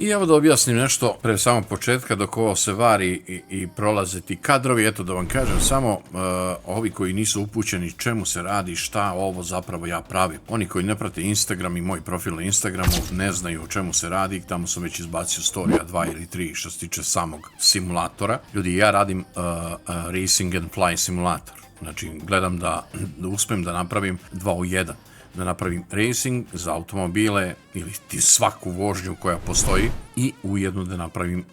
I evo da objasnim nešto pre samog početka dok ovo se vari i prolaze ti kadrovi. Eto da vam kažem samo, ovi koji nisu upućeni čemu se radi, šta ovo zapravo ja pravim. Oni koji ne prate Instagram i moj profil na Instagramu ne znaju o čemu se radi, tamo sam već izbacio storija 2 ili 3 što se tiče samog simulatora. Ljudi, ja radim Racing and Fly simulator. Znači, gledam da uspem da napravim 2 u 1. Da napravim racing za automobile ili svaku vožnju koja postoji i ujedno da napravim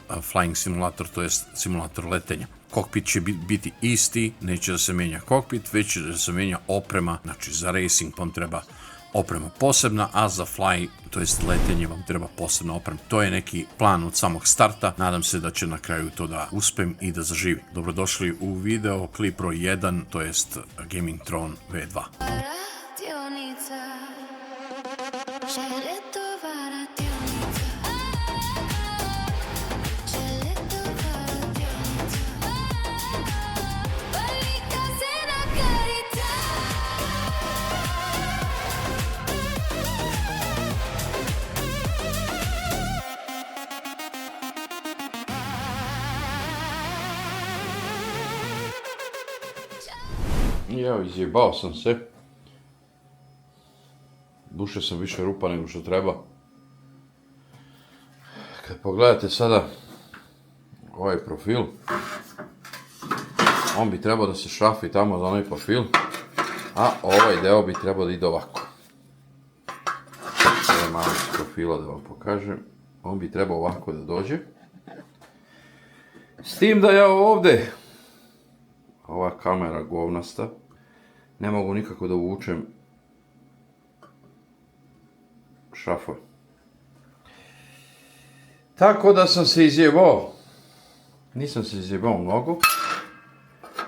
flying simulator, to jest simulator letenja. Kokpit će biti isti, neće da se menja kokpit, već će da se menja oprema. Znači, za racing vam treba oprema posebna, a za fly, to jest letenje, vam treba posebna oprema. To je neki plan od samog starta. Nadam se da će na kraju to da uspem i da zaživi. Dobrodošli u video klip broj 1, to jest Gaming Throne V2. Evo, izjebao sam se. Bušio sam više rupa nego što treba. Kad pogledate sada ovaj profil, on bi trebao da se šrafi tamo za onaj profil, a ovaj deo bi trebao da ide ovako. Ovo je malo s profila da vam pokažem. On bi trebao ovako da dođe. S tim da ja ovdje, ova kamera govnasta, ne mogu nikako da uvučem šrafove. Tako da sam se izjebao. Nisam se izjebao mnogo,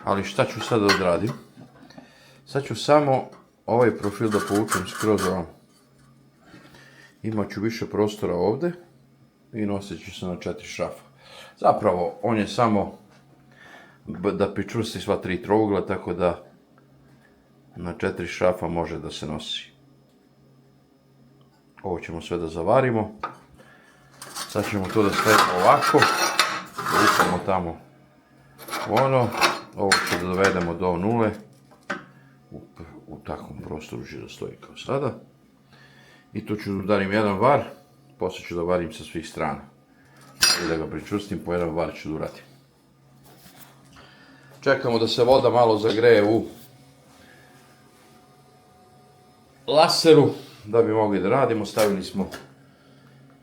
ali šta ću sad da odradim? Sad ću samo ovaj profil da povučem skroz ovam. Imat ću više prostora ovdje i nosit ću se na 4 šrafa. Zapravo, on je samo da pričvrsti sva 3 trougla, tako da na 4 šrafa može da se nosi. Ovo ćemo sve da zavarimo. Sad ćemo to da stavimo ovako. Da upamo tamo ono. Ovo ću da dovedemo do nule. U takvom prostoru će da stoji kao sada. I tu ću da udarim jedan var. Poslije ću da varim sa svih strana. I da ga pričvrstim, po jedan var ću da uradim. Čekamo da se voda malo zagreje u laseru, da bi mogli da radimo. Stavili smo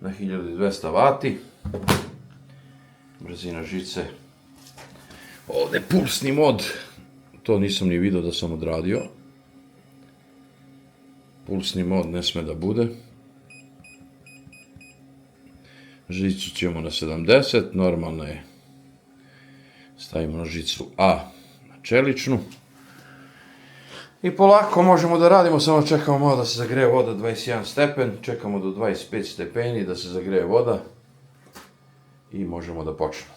na 1200 vati. Brzina žice. Ovdje pulsni mod. To nisam ni vidio da sam odradio. Pulsni mod ne sme da bude. Žicu ćemo na 70, normalno je. Stavimo na žicu A na čeličnu. I polako možemo da radimo, samo čekamo malo da se zagreje voda 21 stepen, čekamo do 25 stepeni da se zagreje voda i možemo da počnemo.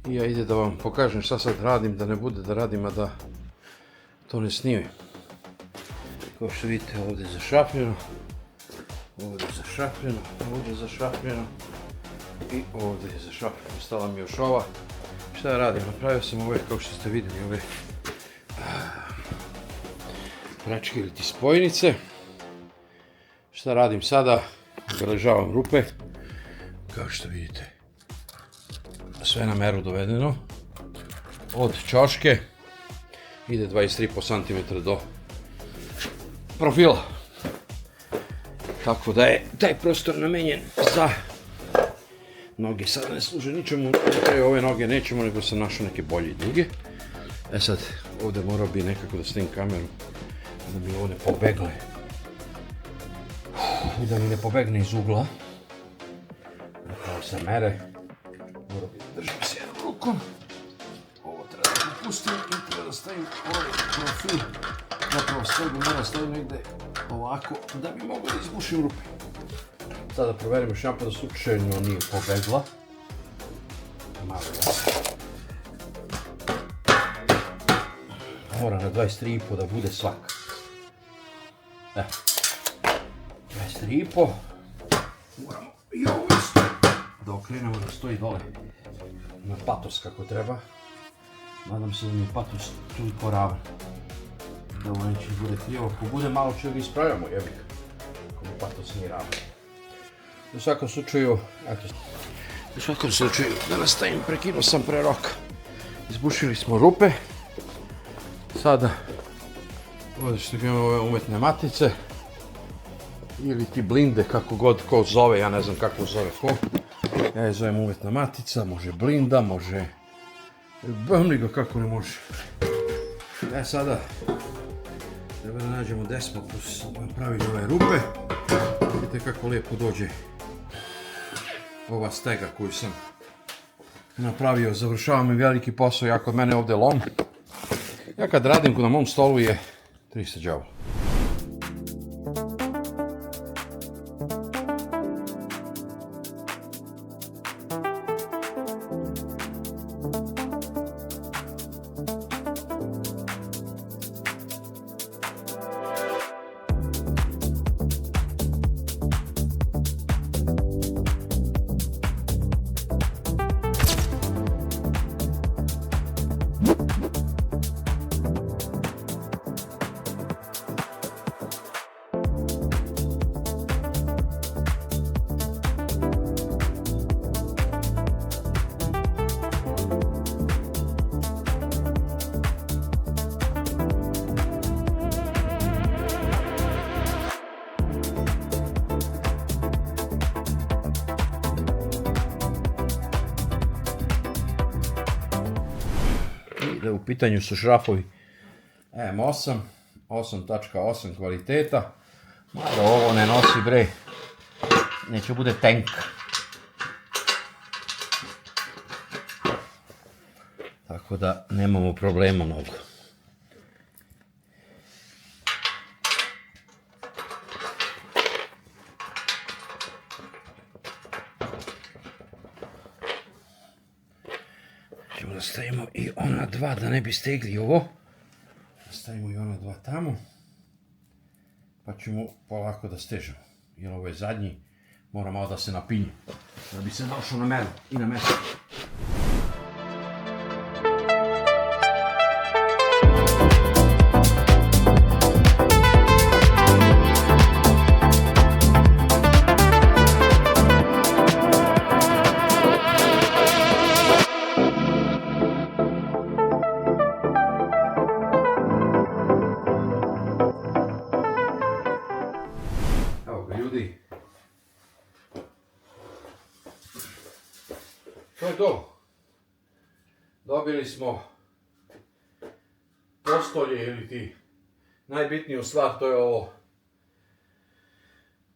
I ja ide da vam pokažem šta sad radim, da ne bude da radim, a da to ne snimim. Kao što vidite, ovdje je zašrafljeno, ovdje je zašrafljeno, ovdje je zašrafljeno i ovdje je zašrafljeno. Ostala mi još ova. Šta ja radim? Napravio sam ove, kao što ste vidjeli, ove pračke ili ti spojnice. Šta radim sada? Obeležavam rupe, kao što vidite. Sve na meru dovedeno. Od čoške ide 23,5 cm do profila. Tako da je taj prostor namenjen za noge. Sad ne služe ničemu, ove noge nećemo, nego sam našao neke bolje i duge. E sad, ovdje morao bi nekako da stavim kameru da mi ovo ne pobegne. I da mi ne pobegne iz ugla. Kao sa mere. Morao bi da držim se jednom rukom. Ovo treba da pustim i treba da stavim ovaj profil. Zapravo stegu mora stavim negde ovako da bi mogo da izbušim rupe. Sada proverimo šampa da slučajno nije pobegla. Malo jasno. Mora na 23,5 da bude svaka. 23,5. Moramo i ovo isto da okrenemo da stoji dole na patos kako treba. Nadam se da mi je patos toliko ravan da ovo neće bude krivo. Ako bude malo će ga ispravljamo, jebik. Ako mi patos nije ravan. U svakom slučaju, da nastavim, prekinuo sam pre roka. Izbušili smo rupe. Sada, ovdje što imamo ove umetne matice. Ili ti blinde, kako god ko zove, ja ne znam kako zove ko. Ja je zovem umetna matica, može blinda, može... Bavni ga kako ne može. Sada, treba da nađemo gde smo napravili ove rupe. Vidite kako lijepo dođe ova stega koju sam napravio. Završava mi veliki posao, ja kod mene ovdje lom. Ja kad radim na mom stolu je 300 đavola. U pitanju su šrafovi M8, 8.8 kvaliteta, mada ovo ne nosi bre, neće bude tank. Tako da nemamo problema mnogo. Ćemo da stavimo i ona dva da ne bi stegli ovo. Stavimo i ona dva tamo. Pa ćemo polako da stežemo. Jer ovo je zadnji, mora malo da se napinje. Da bi se došao na meru i na mesto. To je to. Dobili smo postolje ili ti najbitniju stvar, to je ovo.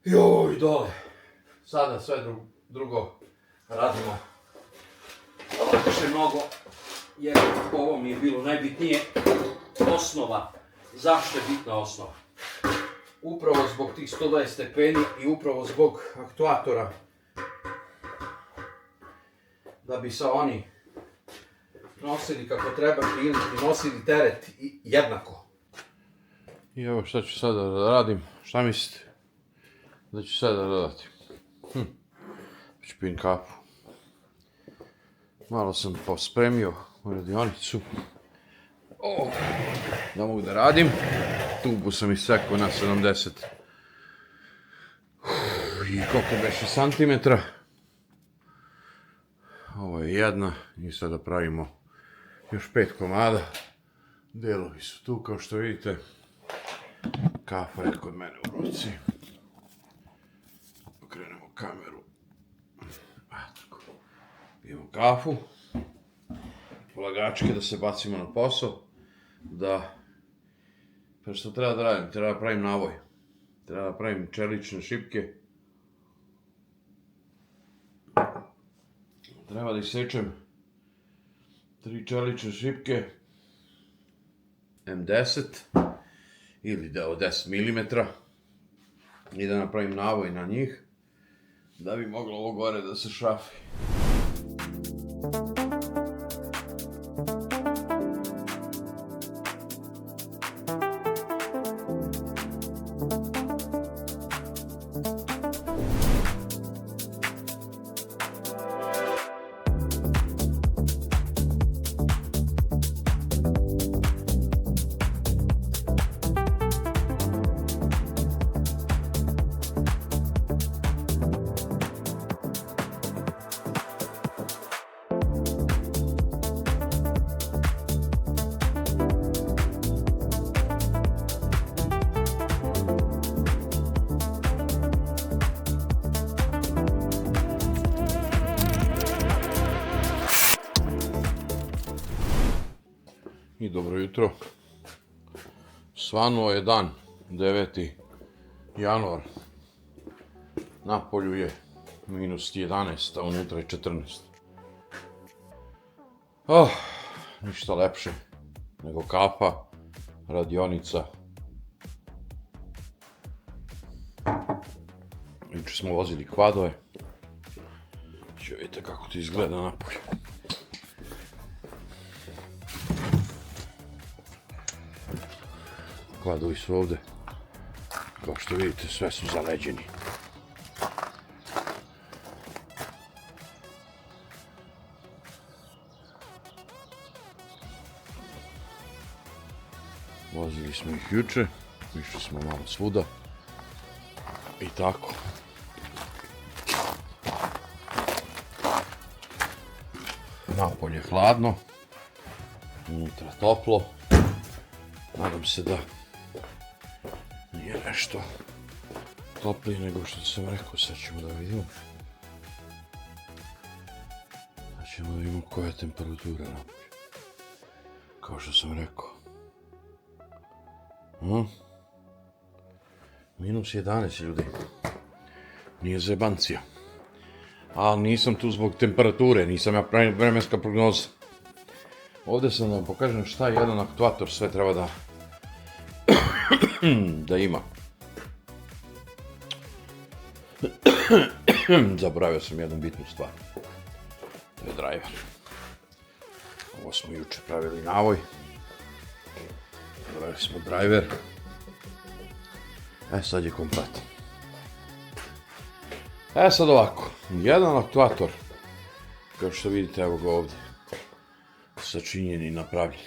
Joj, dole. Sada sve drugo radimo lakše mnogo, jer ovo mi je bilo najbitnije. Osnova. Zašto je bitna osnova? Upravo zbog tih 120 stepeni i upravo zbog aktuatora. Da bi se oni nosili kako treba ili nosili teret jednako. I evo šta ću sada da radim, šta mislite da ću sada da radim? Ću pijem kafu. Malo sam pospremio u radionicu. Da mogu da radim. Tubu sam isekao na 70. I koliko beše santimetra. Ovo je jedna i sada pravimo još 5 komada. Delovi su tu kao što vidite. Kafa je kod mene u ruci. Okrenemo kameru. Pijemo kafu. Polagačke da se bacimo na posao. Pa što treba da radim? Treba da pravim navoj. Treba da pravim čelične šipke. Treba da isečem 3 čelične šipke M10 ili da od 10 mm i da napravim navoj na njih da bi moglo ovo gore da se šrafi. I dobro jutro. Svanuo je dan, 9. januar. Napolju je minus 11, a unutra je 14. Ništa lepše nego kafa, radionica. Juče smo vozili kvadove. Vidite kako to izgleda napolju. Kladovi su ovde, kao što vidite, sve su zaleđeni. Vozili smo ih juče, išli smo malo svuda i tako. Napolje je hladno, unutra toplo, nadam se da nije nešto toplije nego što sam rekao, sad ćemo da vidimo. Sad ćemo da vidimo koja je temperatura napolje. Kao što sam rekao. Minus 11 ljudi. Nije zebancija. Ali nisam tu zbog temperature, nisam ja vremenska prognoza. Ovdje sam da vam pokažem šta jedan aktuator sve treba da ima. Zaboravio sam jednu bitnu stvar. To je driver. Ovo smo juče pravili navoj. Pravili smo driver. Sad je komplet. Sad ovako. Jedan aktuator. Kao što vidite, evo ga ovdje. Sačinjen i napravljen.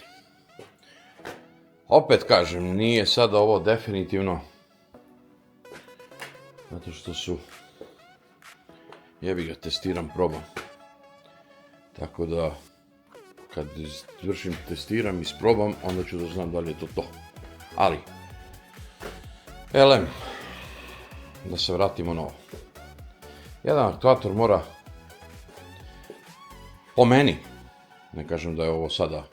Opet kažem, nije sada ovo definitivno. Zato što su... Jebi ga, testiram, probam. Tako da, kad izvršim testiram, isprobam, onda ću da znam da li je to to. Ali, elem, da se vratimo na ovo. Jedan aktuator mora, po meni, ne kažem da je ovo sada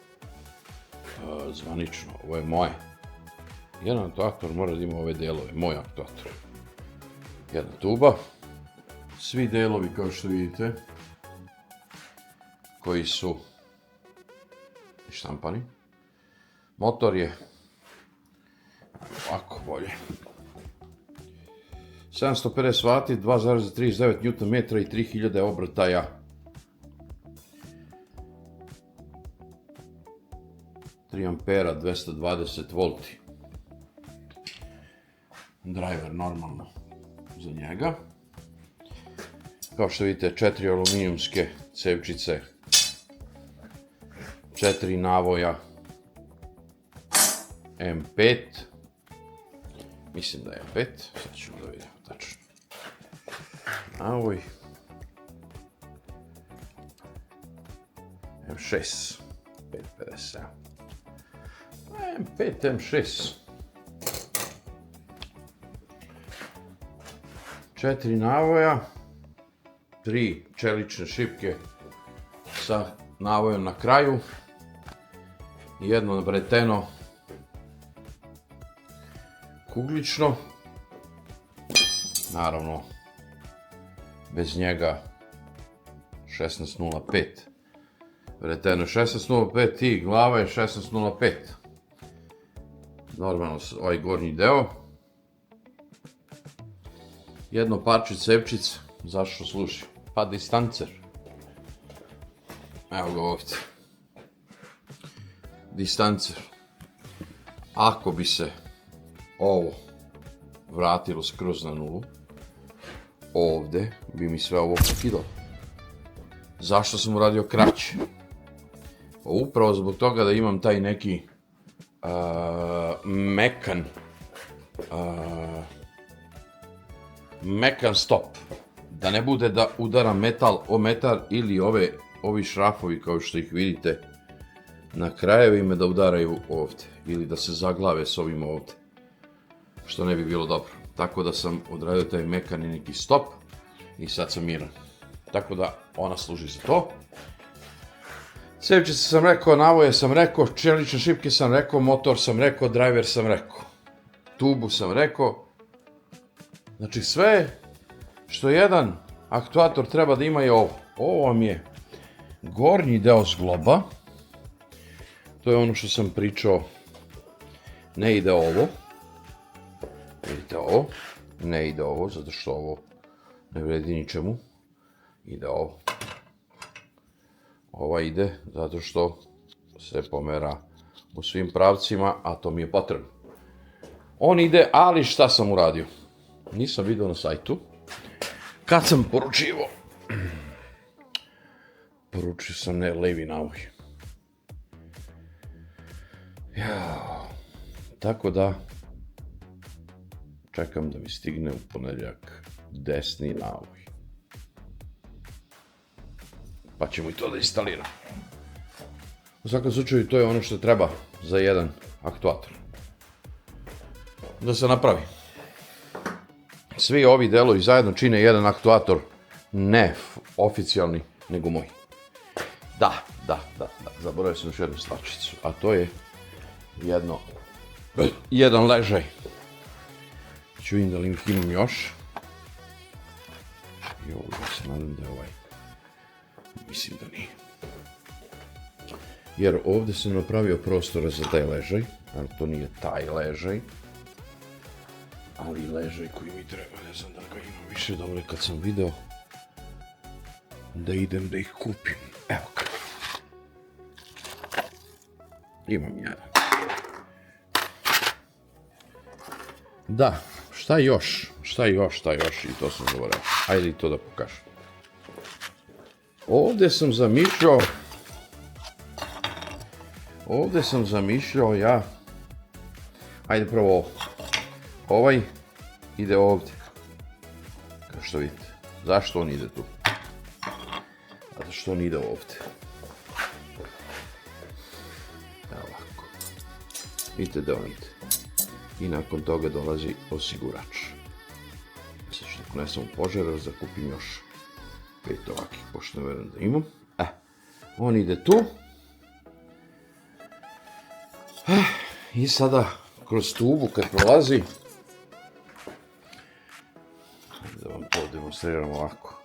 zvanično, ovo je moje. Jedan aktuator mora da ima ove delove, moj aktuator. Jedna tuba, svi delovi kao što vidite, koji su štampani. Motor je ovako bolje. 750 W, 2,39 Nm i 3000 obrtaja. Ampera, 220 V. Driver normalno za njega. Kao što vidite, 4 aluminijumske cevčice, 4 navoja M5. Mislim da je M5, sad ćemo da vidimo tačno. Navoj M6, 557. M5, M6. 4 navoja, 3 čelične šipke sa navojom na kraju, jedno vreteno kuglično, naravno bez njega 16.05, vreteno 16.05 i glava je 16.05. normalno ovaj gornji deo. Jedno parče cepčice, zašto služi? Pa distancer. Evo ga ovdje. Distancer. Ako bi se ovo vratilo skroz na nulu, ovdje bi mi sve ovo pokidalo. Zašto sam uradio kraće? Upravo zbog toga da imam taj neki mekan stop. Da ne bude da udara metal o metal ili ovi šrafovi kao što ih vidite na krajevima da udaraju ovdje. Ili da se zaglave s ovim ovdje. Što ne bi bilo dobro. Tako da sam odradio taj mekani neki stop i sad sam miran. Tako da ona služi za to. Cepčice sam rekao, navoje sam rekao, čelične šipke sam rekao, motor sam rekao, driver sam rekao. Tubu sam rekao. Znači sve što jedan aktuator treba da ima je ovo. Ovo vam je gornji deo zgloba. To je ono što sam pričao. Ne ide ovo. Vidite ovo. Ne ide ovo, zato što ovo ne vredi ničemu. Ide ovo. Ova ide zato što se pomera u svim pravcima, a to mi je potrebno. On ide, ali šta sam uradio? Nisam vidio na sajtu. Kad sam poručivao, poručio sam ne levi navoj. Tako da čekam da mi stigne u ponedjeljak desni navoj. Pa ćemo i to da instaliramo. U svakom slučaju to je ono što treba za jedan aktuator. Da se napravi. Svi ovi delovi zajedno čine jedan aktuator, ne oficijalni, nego moj. Da, zaboravio sam još jednu stvarčicu, a to je jedan ležaj. Ću vidim da li ih imam još. I ovo da se nadam da je ovaj. Mislim da nije. Jer ovdje sam napravio prostora za taj ležaj, ali to nije taj ležaj. Ali ležaj koji mi treba, ne znam da ga imam više, dobro je kad sam video da idem da ih kupim. Evo ga. Imam jedan. Da, šta još i to sam zaboravio. Ajde i to da pokažem. Ovdje sam zamišljao ja. Ajde prvo ovo. Ovaj ide ovdje. Kao što vidite. Zašto on ide tu? Zato što on ide ovdje. Evo ovako. Vidite da on ide. I nakon toga dolazi osigurač. Sad što ako ne sam u požarar, zakupim još 5 ovakih, pošto ne verujem da imam. On ide tu. I sada kroz tubu kad prolazi, da vam to demonstriram ovako.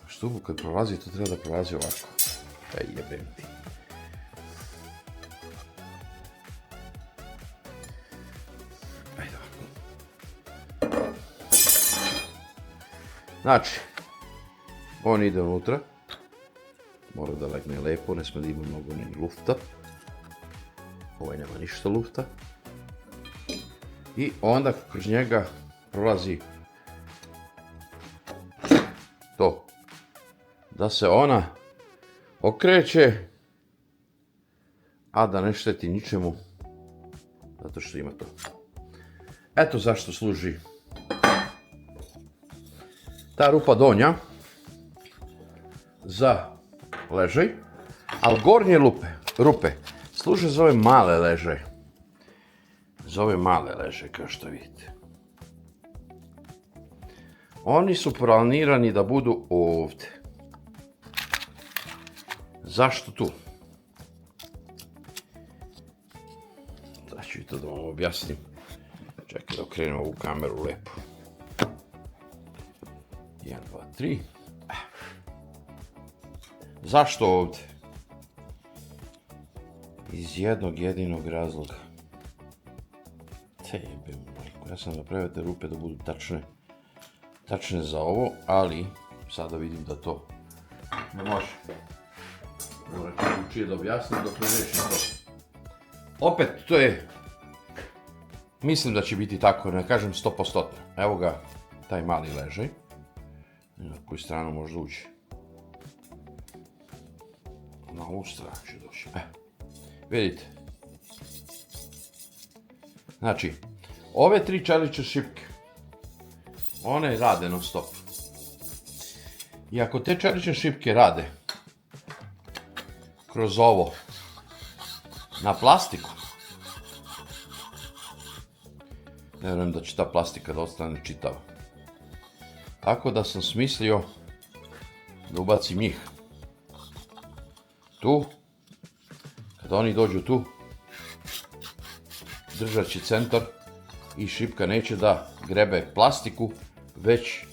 Kroz tubu kad prolazi, to treba da prolazi ovako. Jebem ti. Ajde ovako. Znači, on ide unutra. Mora da legne lepo, ne sme da ima mnogo ni lufta. Ovaj nema ništa lufta. I onda kroz njega prolazi to. Da se ona okreće, a da ne šteti ničemu, zato što ima to. Eto zašto služi ta rupa donja za ležaj, ali gornje rupe služe za ove male ležaje. Za ove male ležaje, kao što vidite. Oni su planirani da budu ovdje. Zašto tu? Da ću i to da vam objasnim. Čekaj da okrenem ovu kameru lepo. 1, 2, 3. Zašto ovdje? Iz jednog jedinog razloga. Te jebem, majko, ja sam napravio te rupe da budu tačne za ovo, ali sada vidim da to ne može. Moram učije da objasnim dok ne rešim to. Opet, to je, mislim da će biti tako, ne kažem 100%. Evo ga, taj mali ležaj. Na koju stranu može ući? Na ovu stranu će doći. Vidite. Znači, ove 3 čelične šipke, one rade non stop. I ako te čelične šipke rade kroz ovo na plastiku, ne vjerujem da će ta plastika da ostane čitava. Tako da sam smislio da ubacim njih tu. Kada oni dođu tu, držat će centar i šipka neće da grebe plastiku, već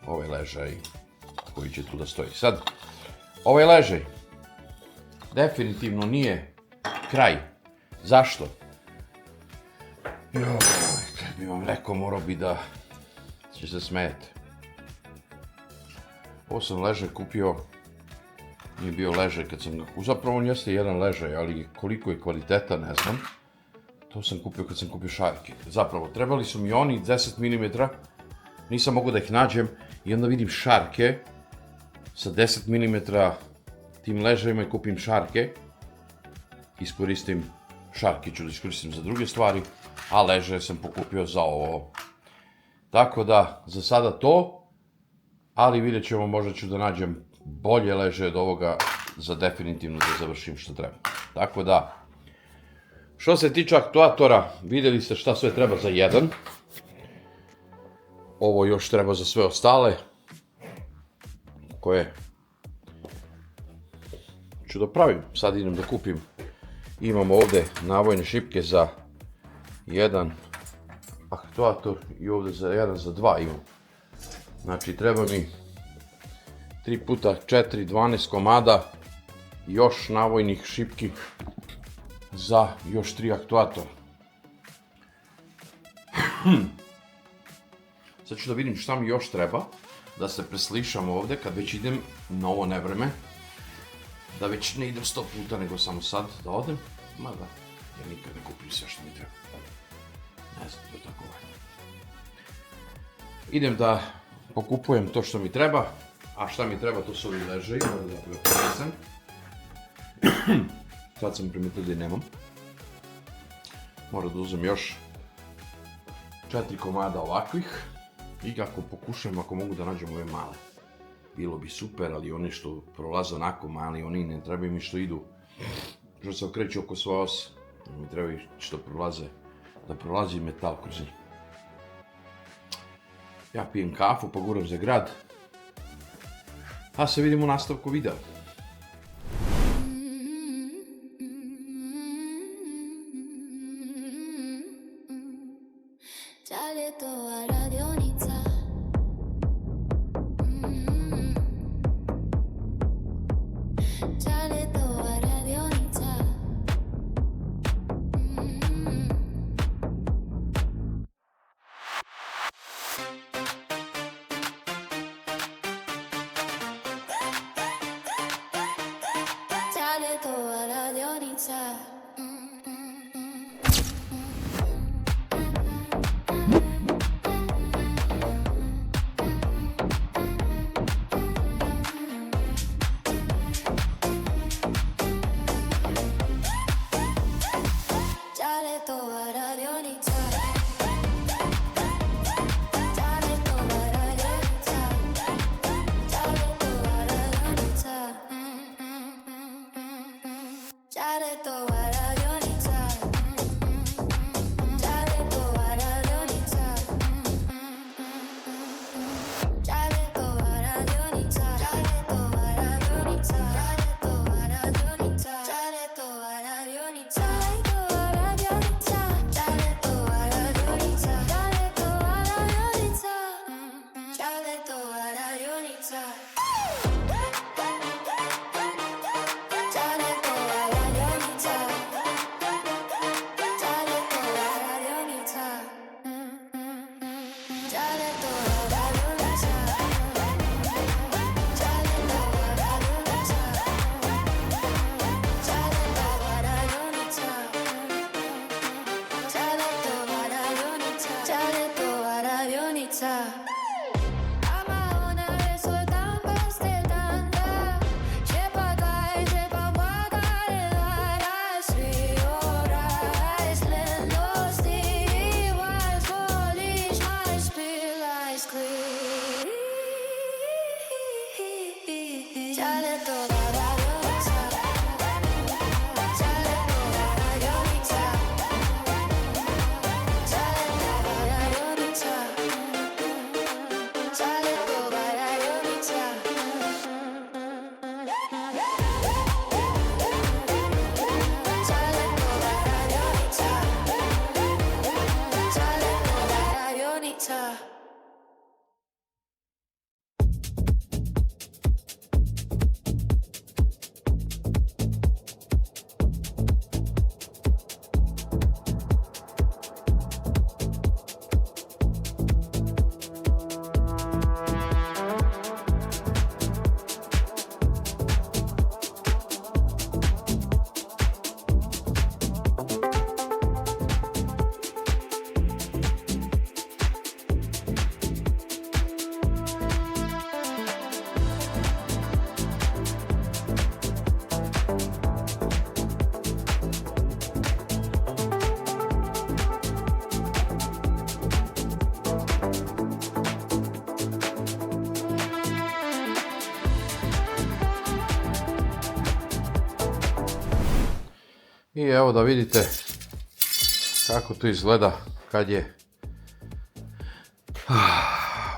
ovaj ležaj koji će tu da stoji. Sad, ovaj ležaj definitivno nije kraj. Zašto? Joj, kad bi vam rekao, morao bi da će se smijete. Ovo sam ležaj kupio, nije bio ležaj kad sam ga kupio, zapravo on jeste jedan ležaj, ali koliko je kvaliteta ne znam. To sam kupio kad sam kupio šarke. Zapravo, trebali su mi oni 10 mm, nisam mogao da ih nađem i onda vidim šarke sa 10 mm tim ležajima i kupim šarke. Iskoristim šarke, ću da iskoristim za druge stvari, a ležaje sam pokupio za ovo. Tako da, za sada to, ali vidjet ćemo, možda ću da nađem bolje ležaje od ovoga za definitivno da završim što treba. Tako da, što se tiče aktuatora, vidjeli ste šta sve treba za jedan. Ovo još treba za sve ostale, koje ću da pravim. Sad idem da kupim. Imam ovdje navojne šipke za jedan aktuator i ovdje za jedan za dva imam. Znači treba mi 3 puta 4, 12 komada, još navojnih šipki za još 3 aktuatora. Sad ću da vidim šta mi još treba, da se preslišam ovdje kad već idem na ovo nevreme. Da već ne idem 100 puta, nego samo sad da odem. Mada, ja nikad ne kupim sve što mi treba. Ne znam, to je tako. Idem da pokupujem to što mi treba, a šta mi treba to su ovi ležaji, da ga ponesem. Sad sam primetio da i nemam. Moram da uzem još 4 komada ovakvih i ako pokušam, ako mogu da nađem ove male. Bilo bi super, ali oni što prolaze onako mali, oni ne trebaju mi što idu, što se okreću oko svoje ose. Mi trebaju što prolaze, da prolazi metal kroz njih. Ja pijem kafu, poguram za grad, a se vidimo u nastavku videa. radionica. Ama ona je svoj dan bez tedana. Ćepa daj, ćepa plakare, varaj svi oraj, sklenosti i vas voliš, maj spilaj skli. Čale toga radionica. Čale toga radionica. Čale toga radionica. Čale toga radionica. Čale toga radionica. Čale toga radionica. I evo da vidite kako to izgleda kad je...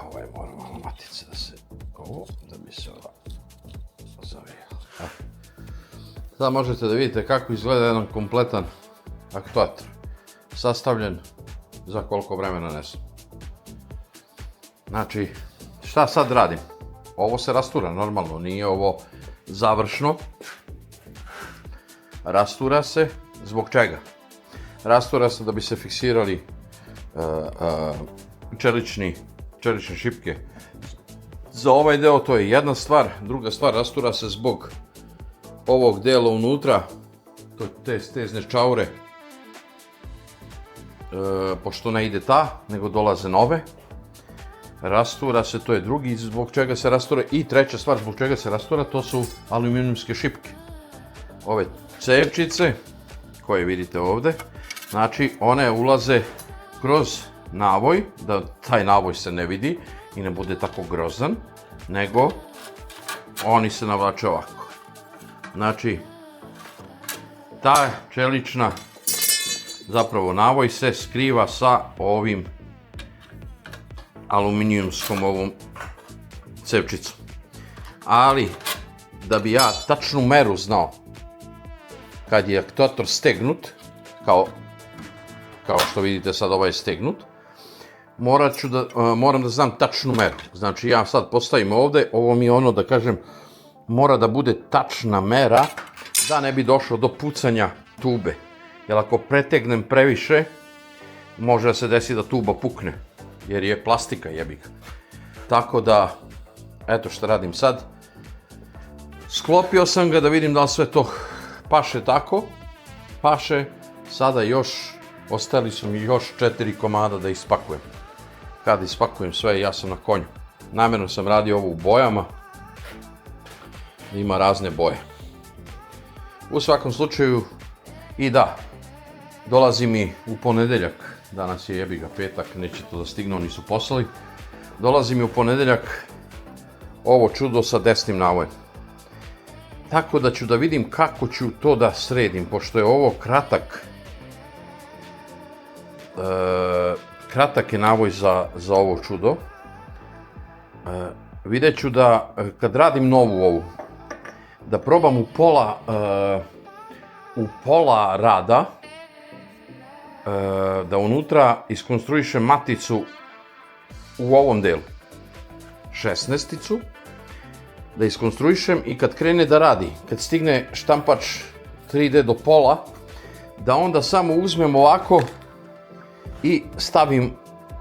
Ovaj mora malo matice da se... Ovo, da bi se ova zavijala. Sad možete da vidite kako izgleda jedan kompletan aktuator. Sastavljen za koliko vremena ne znam. Znači, šta sad radim? Ovo se rastura normalno, nije ovo završno. Rastura se, zbog čega? Rastura se da bi se fiksirali čelične šipke. Za ovaj deo to je jedna stvar, druga stvar, rastura se zbog ovog dela unutra, te stezne čaure, pošto ne ide ta, nego dolaze nove. Rastura se, to je drugi zbog čega se rastura. I treća stvar zbog čega se rastura, to su aluminijumske šipke. Ove cevčice koje vidite ovdje, znači one ulaze kroz navoj, da taj navoj se ne vidi i ne bude tako grozan, nego oni se navlače ovako. Znači, ta čelična, zapravo navoj se skriva sa ovim aluminijumskom ovom cevčicom. Ali, da bi ja tačnu meru znao kad je aktuator stegnut, kao što vidite sad ovaj je stegnut, moram da znam tačnu meru. Znači ja sad postavim ovdje, ovo mi je ono da kažem, mora da bude tačna mera da ne bi došlo do pucanja tube. Jer ako pretegnem previše, može da se desi da tuba pukne, jer je plastika jebiga. Tako da, eto što radim sad. Sklopio sam ga da vidim da li sve to paše tako. Paše. Sada ostali su mi još 4 komada da ispakujem. Kad ispakujem sve, ja sam na konju. Namjerno sam radio ovo u bojama. Ima razne boje. U svakom slučaju, i da, dolazi mi u ponedeljak. Danas je jebiga petak, neće to da stignu, nisu poslali. Dolazi mi u ponedeljak ovo čudo sa desnim navojem. Tako da ću da vidim kako ću to da sredim, pošto je ovo kratak je navoj za ovo čudo. Vidjet ću da, kad radim novu ovu, da probam u pola rada, da unutra iskonstruišem maticu u ovom delu, 16-icu, da iskonstruišem i kad krene da radi, kad stigne štampač 3D do pola, da onda samo uzmem ovako i stavim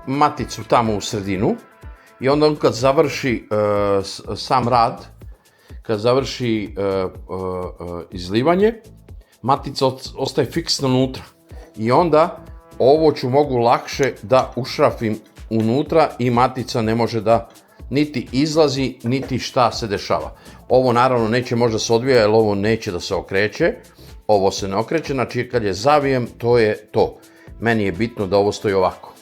maticu tamo u sredinu i onda kad završi sam rad, kad završi izlivanje, matica ostaje fiksna unutra. I onda ovo mogu lakše da ušrafim unutra i matica ne može da niti izlazi, niti šta se dešava. Ovo naravno neće možda se odvija, jer ovo neće da se okreće. Ovo se ne okreće, znači kad je zavijem, to je to. Meni je bitno da ovo stoji ovako.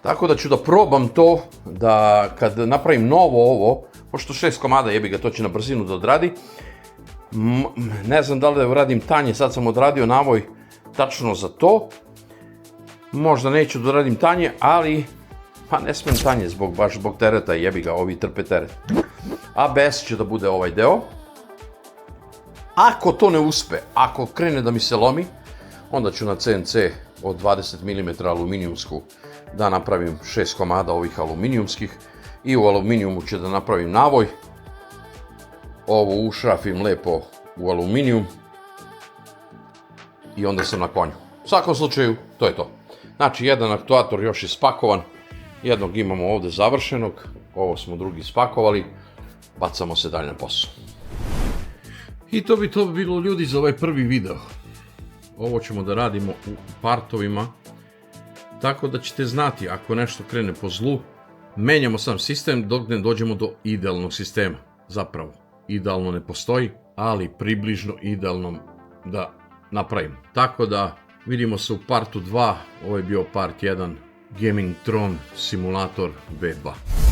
Tako da ću da probam to, da kad napravim novo ovo, pošto 6 komada jebi ga, to će na brzinu da odradi. Ne znam da li da uradim tanje, sad sam odradio navoj tačno za to. Možda neću da uradim tanje, ali pa ne smem tanje baš zbog tereta, jebi ga, ovi trpe teret. ABS će da bude ovaj deo. Ako to ne uspe, ako krene da mi se lomi, onda ću na CNC od 20 mm aluminijumsku da napravim 6 komada ovih aluminijumskih i u aluminijumu ću da napravim navoj. Ovo ušrafim lepo u aluminijum i onda sam na konju. U svakom slučaju, to je to. Znači, jedan aktuator još je spakovan, jednog imamo ovdje završenog, ovo smo drugi spakovali, bacamo se dalje na posao. I to bi bilo, ljudi, za ovaj prvi video. Ovo ćemo da radimo u partovima, tako da ćete znati ako nešto krene po zlu, menjamo sam sistem dok ne dođemo do idealnog sistema. Zapravo, idealno ne postoji, ali približno idealnom da napravimo. Tako da vidimo se u partu 2, ovo je bio part 1, Gaming Tron Simulator V2.